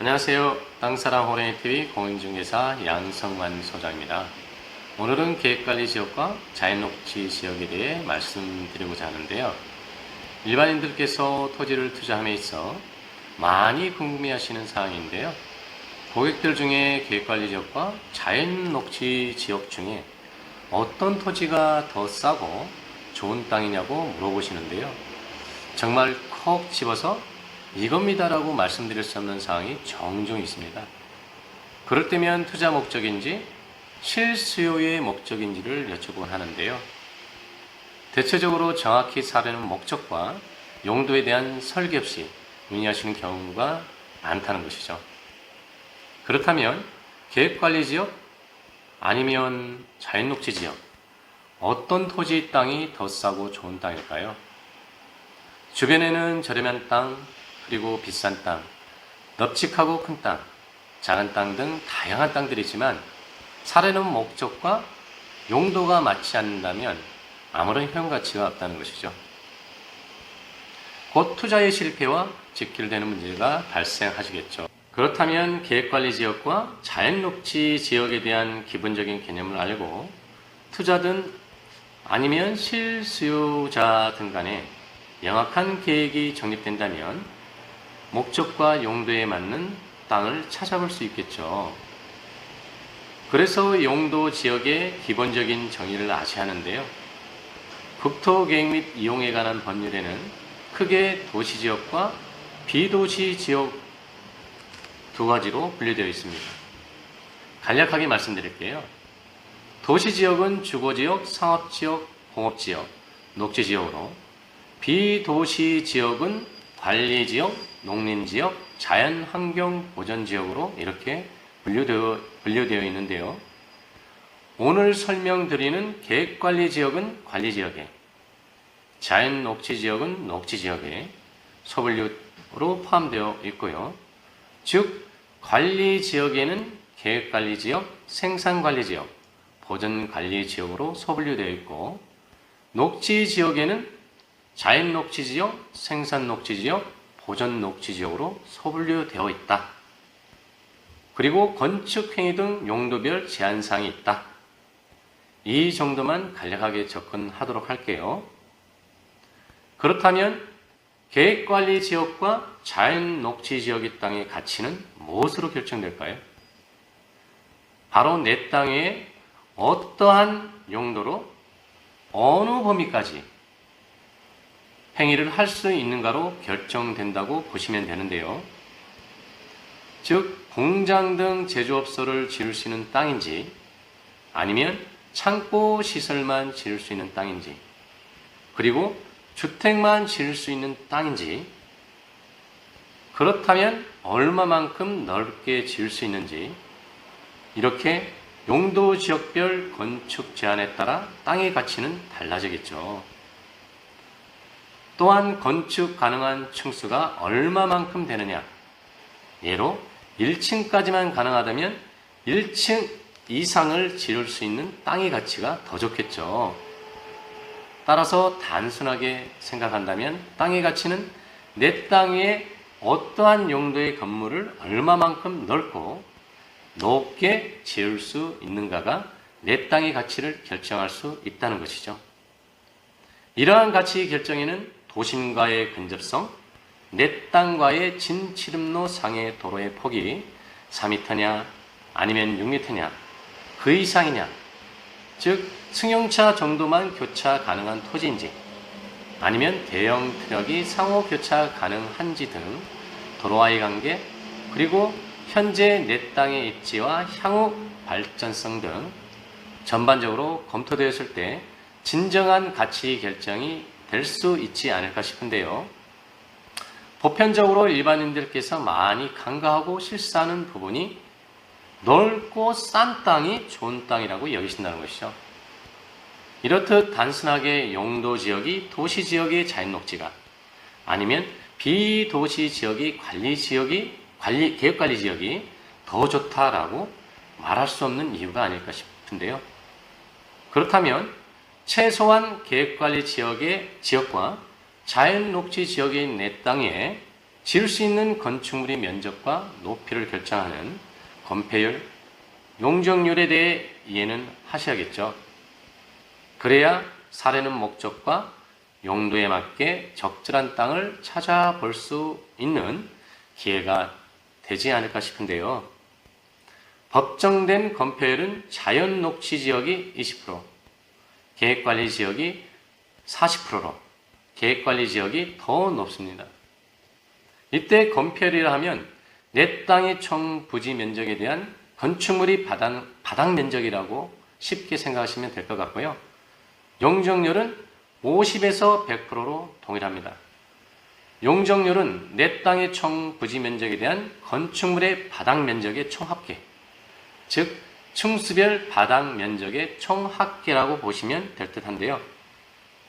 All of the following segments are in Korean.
안녕하세요. 땅사랑 호랭이TV 공인중개사 양성만 소장입니다. 오늘은 계획관리지역과 자연녹지 지역에 대해 말씀드리고자 하는데요. 일반인들께서 토지를 투자함에 있어 많이 궁금해하시는 사항인데요. 고객들 중에 계획관리지역과 자연녹지 지역 중에 어떤 토지가 더 싸고 좋은 땅이냐고 물어보시는데요. 정말 콕 집어서 이겁니다라고 말씀드릴 수 없는 상황이 종종 있습니다. 그럴 때면 투자 목적인지 실수요의 목적인지를 여쭤보곤 하는데요. 대체적으로 정확히 사려는 목적과 용도에 대한 설계 없이 문의하시는 경우가 많다는 것이죠. 그렇다면 계획관리지역 아니면 자연녹지지역 어떤 토지 땅이 더 싸고 좋은 땅일까요? 주변에는 저렴한 땅, 그리고 비싼 땅, 넓직하고 큰 땅, 작은 땅 등 다양한 땅들이 있지만 사려는 목적과 용도가 맞지 않는다면 아무런 효용가치가 없다는 것이죠. 곧 투자의 실패와 직결되는 문제가 발생하시겠죠. 그렇다면 계획관리지역과 자연녹지 지역에 대한 기본적인 개념을 알고 투자든 아니면 실수요자든 간에 명확한 계획이 정립된다면 목적과 용도에 맞는 땅을 찾아볼 수 있겠죠. 그래서 용도 지역의 기본적인 정의를 아셔야 하는데요. 국토계획 및 이용에 관한 법률에는 크게 도시지역과 비도시지역 두 가지로 분류되어 있습니다. 간략하게 말씀드릴게요. 도시지역은 주거지역, 상업지역, 공업지역, 녹지지역으로, 비도시지역은 관리지역, 농림지역, 자연환경보전지역으로 이렇게 분류되어 있는데요. 오늘 설명드리는 계획관리지역은 관리지역에, 자연녹지지역은 녹지지역에 소분류로 포함되어 있고요. 즉 관리지역에는 계획관리지역, 생산관리지역, 보전관리지역으로 소분류되어 있고, 녹지지역에는 자연녹지지역, 생산녹지지역, 보전녹지지역으로 소분류되어 있다. 그리고 건축행위 등 용도별 제한사항이 있다. 이 정도만 간략하게 접근하도록 할게요. 그렇다면 계획관리지역과 자연녹지지역의 땅의 가치는 무엇으로 결정될까요? 바로 내 땅에 어떠한 용도로 어느 범위까지 행위를 할 수 있는가로 결정된다고 보시면 되는데요. 즉 공장 등 제조업소를 지을 수 있는 땅인지 아니면 창고 시설만 지을 수 있는 땅인지 그리고 주택만 지을 수 있는 땅인지 그렇다면 얼마만큼 넓게 지을 수 있는지 이렇게 용도 지역별 건축 제한에 따라 땅의 가치는 달라지겠죠. 또한 건축 가능한 층수가 얼마만큼 되느냐. 예로 1층까지만 가능하다면 1층 이상을 지을 수 있는 땅의 가치가 더 좋겠죠. 따라서 단순하게 생각한다면 땅의 가치는 내 땅에 어떠한 용도의 건물을 얼마만큼 넓고 높게 지을 수 있는가가 내 땅의 가치를 결정할 수 있다는 것이죠. 이러한 가치 결정에는 도심과의 근접성, 내 땅과의 진치름로 상의 도로의 폭이 4m냐 아니면 6m냐 그 이상이냐, 즉 승용차 정도만 교차 가능한 토지인지 아니면 대형 트럭이 상호 교차 가능한지 등 도로와의 관계, 그리고 현재 내 땅의 입지와 향후 발전성 등 전반적으로 검토되었을 때 진정한 가치 결정이 될 수 있지 않을까 싶은데요. 보편적으로 일반인들께서 많이 간과하고 실수하는 부분이 넓고 싼 땅이 좋은 땅이라고 여기신다는 것이죠. 이렇듯 단순하게 용도 지역이 도시 지역의 자연녹지가 아니면 비도시 지역이 계획관리 지역이 더 좋다라고 말할 수 없는 이유가 아닐까 싶은데요. 그렇다면 최소한 계획관리 지역과 자연녹지 지역의 내 땅에 지을 수 있는 건축물의 면적과 높이를 결정하는 건폐율, 용적률에 대해 이해는 하셔야겠죠. 그래야 사려는 목적과 용도에 맞게 적절한 땅을 찾아볼 수 있는 기회가 되지 않을까 싶은데요. 법정된 건폐율은 자연 녹지 지역이 20%, 계획관리 지역이 40%로 계획관리 지역이 더 높습니다. 이때 건폐율이라 하면 내 땅의 총 부지 면적에 대한 건축물이 바닥 면적이라고 쉽게 생각하시면 될 것 같고요. 용적률은 50에서 100%로 동일합니다. 용적률은 내 땅의 총 부지 면적에 대한 건축물의 바닥 면적의 총합계, 즉 층수별 바닥 면적의 총합계라고 보시면 될 듯한데요.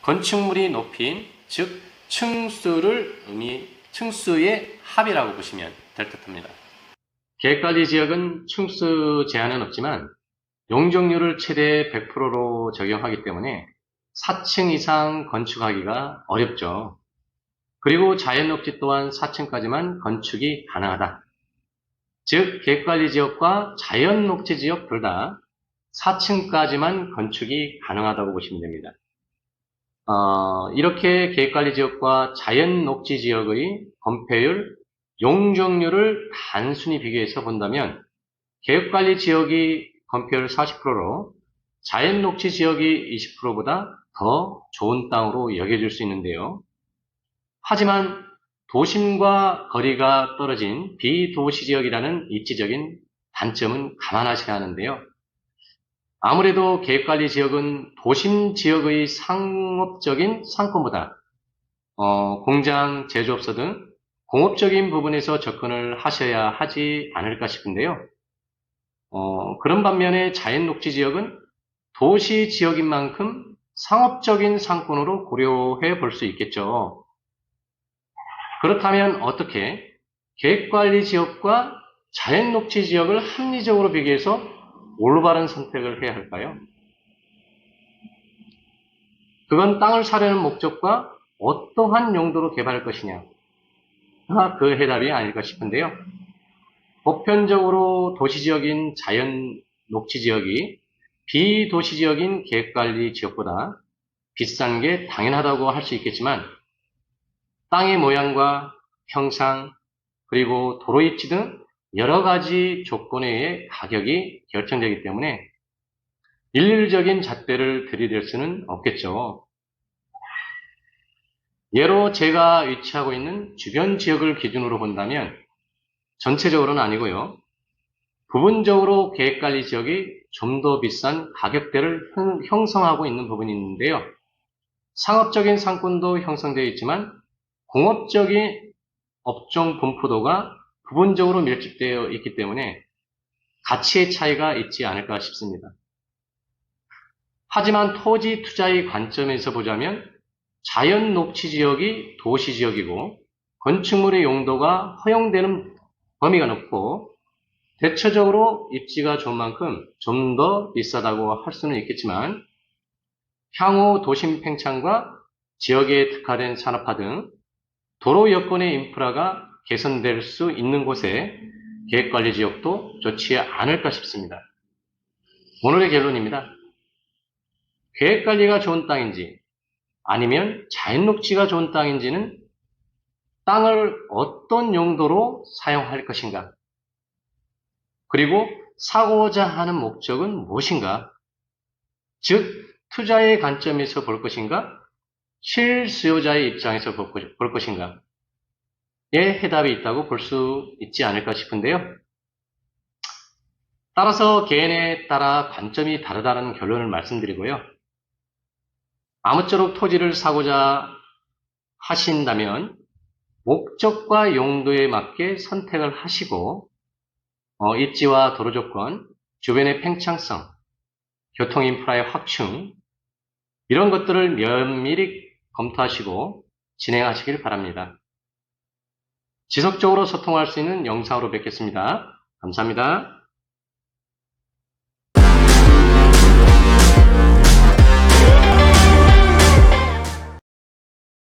건축물의 높이인 즉 층수의 합이라고 보시면 될 듯합니다. 계획관리 지역은 층수 제한은 없지만 용적률을 최대 100%로 적용하기 때문에 4층 이상 건축하기가 어렵죠. 그리고 자연녹지 또한 4층까지만 건축이 가능하다. 즉 계획관리 지역과 자연녹지 지역 둘 다 4층까지만 건축이 가능하다고 보시면 됩니다. 이렇게 계획관리 지역과 자연녹지 지역의 건폐율, 용적률을 단순히 비교해서 본다면 계획관리 지역이 건폐율 40%로 자연녹지 지역이 20%보다 더 좋은 땅으로 여겨질 수 있는데요. 하지만 도심과 거리가 떨어진 비도시 지역이라는 입지적인 단점은 감안하셔야 하는데요. 아무래도 계획관리 지역은 도심 지역의 상업적인 상권보다 공장, 제조업소 등 공업적인 부분에서 접근을 하셔야 하지 않을까 싶은데요. 그런 반면에 자연녹지 지역은 도시 지역인 만큼 상업적인 상권으로 고려해 볼 수 있겠죠. 그렇다면 어떻게 계획관리 지역과 자연녹지 지역을 합리적으로 비교해서 올바른 선택을 해야 할까요? 그건 땅을 사려는 목적과 어떠한 용도로 개발할 것이냐, 그 해답이 아닐까 싶은데요. 보편적으로 도시지역인 자연녹지 지역이 비도시지역인 계획관리 지역보다 비싼 게 당연하다고 할 수 있겠지만 땅의 모양과 형상, 그리고 도로 입지 등 여러 가지 조건에 의해 가격이 결정되기 때문에 일률적인 잣대를 들이댈 수는 없겠죠. 예로 제가 위치하고 있는 주변 지역을 기준으로 본다면 전체적으로는 아니고요. 부분적으로 계획관리 지역이 좀 더 비싼 가격대를 형성하고 있는 부분이 있는데요. 상업적인 상권도 형성되어 있지만 공업적인 업종 분포도가 부분적으로 밀집되어 있기 때문에 가치의 차이가 있지 않을까 싶습니다. 하지만 토지 투자의 관점에서 보자면 자연 녹지 지역이 도시 지역이고 건축물의 용도가 허용되는 범위가 높고 대체적으로 입지가 좋은 만큼 좀 더 비싸다고 할 수는 있겠지만 향후 도심 팽창과 지역에 특화된 산업화 등 도로 여건의 인프라가 개선될 수 있는 곳에 계획관리 지역도 좋지 않을까 싶습니다. 오늘의 결론입니다. 계획관리가 좋은 땅인지 아니면 자연녹지가 좋은 땅인지는 땅을 어떤 용도로 사용할 것인가, 그리고 사고자 하는 목적은 무엇인가, 즉 투자의 관점에서 볼 것인가, 실수요자의 입장에서 볼 것인가에 해답이 있다고 볼 수 있지 않을까 싶은데요. 따라서 개인에 따라 관점이 다르다는 결론을 말씀드리고요. 아무쪼록 토지를 사고자 하신다면 목적과 용도에 맞게 선택을 하시고 입지와 도로 조건, 주변의 팽창성, 교통인프라의 확충 이런 것들을 면밀히 검토하시고 진행하시길 바랍니다. 지속적으로 소통할 수 있는 영상으로 뵙겠습니다. 감사합니다.